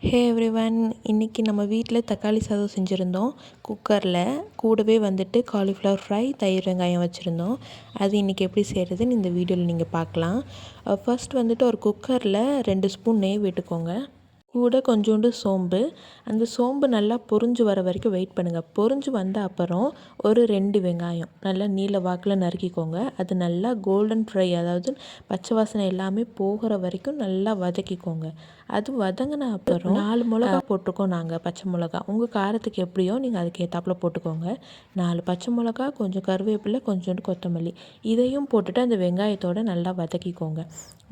ஹே everyone, இன்றைக்கி நம்ம வீட்டில் தக்காளி சாதம் செஞ்சுருந்தோம். குக்கரில் கூடவே வந்துட்டு காலிஃப்ளவர் ஃப்ரை, தயிர் வெங்காயம் வச்சுருந்தோம். அது இன்றைக்கி எப்படி செய்கிறதுன்னு இந்த வீடியோவில் நீங்கள் பார்க்கலாம். ஃபர்ஸ்ட் வந்துட்டு ஒரு குக்கரில் 2 ஸ்பூன் நெய் விட்டுக்கோங்க. கூட கொஞ்சோண்டு சோம்பு. அந்த சோம்பு நல்லா பொரிஞ்சு வர வரைக்கும் வெயிட் பண்ணுங்கள். பொரிஞ்சு வந்த அப்புறம் ஒரு 2 வெங்காயம் நல்லா நீல வாக்கில் நறுக்கிக்கோங்க. அது நல்லா கோல்டன் ஃப்ரை, அதாவது பச்சை வாசனை எல்லாமே போகிற வரைக்கும் நல்லா வதக்கிக்கோங்க. அது வதங்கின அப்புறம் 4 மிளகா போட்டிருக்கோம் நாங்கள், பச்சை மிளகா. உங்கள் காரத்துக்கு எப்படியோ நீங்கள் அதுக்கு ஏற்றாப்புல போட்டுக்கோங்க. 4 பச்சை மிளகா, கொஞ்சம் கருவேப்பிலை, கொஞ்சோண்டு கொத்தமல்லி, இதையும் போட்டுட்டு அந்த வெங்காயத்தோடு நல்லா வதக்கிக்கோங்க.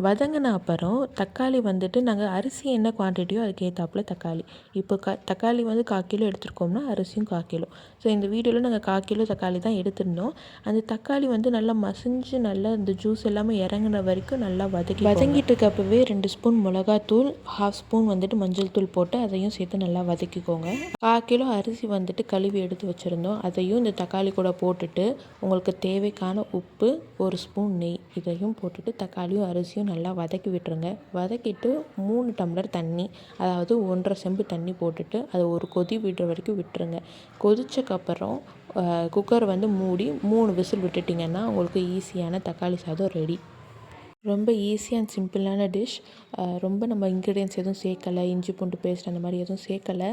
வதங்கின அப்புறம் தக்காளி வந்துட்டு நாங்கள் அரிசி என்ன குவான்டிட்டியோ அதுக்கு ஏற்றாப்புல தக்காளி. இப்போ தக்காளி வந்து 1/4 கிலோ எடுத்துருக்கோம்னா அரிசியும் 1/4 கிலோ. ஸோ இந்த வீடியோவில் நாங்கள் 1/4 கிலோ தக்காளி தான் எடுத்திருந்தோம். அந்த தக்காளி வந்து நல்லா மசிஞ்சு நல்லா இந்த ஜூஸ் எல்லாமே இறங்குன வரைக்கும் நல்லா வதங்கிட்டு இருக்கப்பவே 2 ஸ்பூன் மிளகாத்தூள், 1/2 ஸ்பூன் வந்துட்டு மஞ்சள் தூள் போட்டு அதையும் சேர்த்து நல்லா வதக்கிக்கோங்க. 1/4 கிலோ அரிசி வந்துட்டு கழுவி எடுத்து வச்சுருந்தோம். அதையும் இந்த தக்காளி கூட போட்டுட்டு உங்களுக்கு தேவைக்கான உப்பு, 1 ஸ்பூன் நெய், இதையும் போட்டுட்டு தக்காளியும் அரிசியும் நல்லா வதக்கி விட்டுருங்க. வதக்கிட்டு 3 டம்ளர் தண்ணி, அதாவது 1.5 செம்பு தண்ணி போட்டுட்டு அதை ஒரு கொதி விடுற வரைக்கும் விட்டுருங்க. கொதிச்சக்கப்புறம் குக்கர் வந்து மூடி 3 விசில் விட்டுட்டிங்கன்னா உங்களுக்கு ஈஸியான தக்காளி சாதம் ரெடி. ரொம்ப ஈஸி அண்ட் சிம்பிளான டிஷ். ரொம்ப நம்ம இன்க்ரீடியன்ஸ் எதுவும் சேர்க்கலை, இஞ்சி பூண்டு பேஸ்ட் அந்த மாதிரி எதுவும் சேர்க்கலை.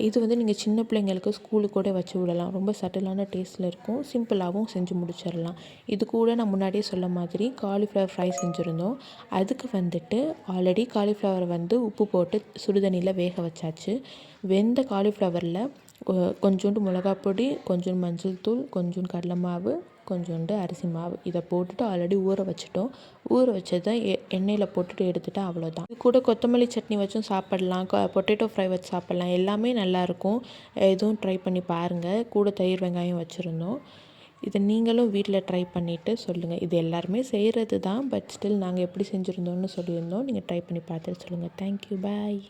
இது வந்து நீங்கள் சின்ன பிள்ளைங்களுக்கு ஸ்கூலுக்கு கூட வச்சு விடலாம். ரொம்ப சட்டிலான டேஸ்ட்டில் இருக்கும். சிம்பிளாகவும் செஞ்சு முடிச்சிடலாம். இது கூட நான் முன்னாடியே சொல்ல மாதிரி காலிஃப்ளவர் ஃப்ரை செஞ்சுருந்தோம். அதுக்கு வந்துட்டு ஆல்ரெடி காலிஃப்ளவரை வந்து உப்பு போட்டு சுடுதண்ணியில் வேக வச்சாச்சு. வெந்த காலிஃப்ளவரில் கொஞ்சோண்டு மிளகாப்பொடி, கொஞ்சோண்டு மஞ்சள் தூள், கொஞ்சோண்டு கடலை மாவு, கொஞ்சோண்டு அரிசி மாவு, இதை போட்டுட்டு ஆல்ரெடி ஊற வச்சுட்டோம். ஊற வச்சதை எண்ணெயில் போட்டுட்டு எடுத்துகிட்டா அவ்வளோதான். இது கூட கொத்தமல்லி சட்னி வச்சும் சாப்பிட்லாம், பொட்டேட்டோ ஃப்ரை வச்சு சாப்பிட்லாம். எல்லாமே நல்லாயிருக்கும். எதுவும் ட்ரை பண்ணி பாருங்கள். கூட தயிர் வெங்காயம் வச்சுருந்தோம். இதை நீங்களும் வீட்டில் ட்ரை பண்ணிவிட்டு சொல்லுங்கள். இது எல்லாருமே செய்கிறது தான், பட் ஸ்டில் நாங்கள் எப்படி செஞ்சுருந்தோன்னு சொல்லியிருந்தோம். நீங்கள் ட்ரை பண்ணி பார்த்துட்டு சொல்லுங்கள். தேங்க்யூ, பாய்.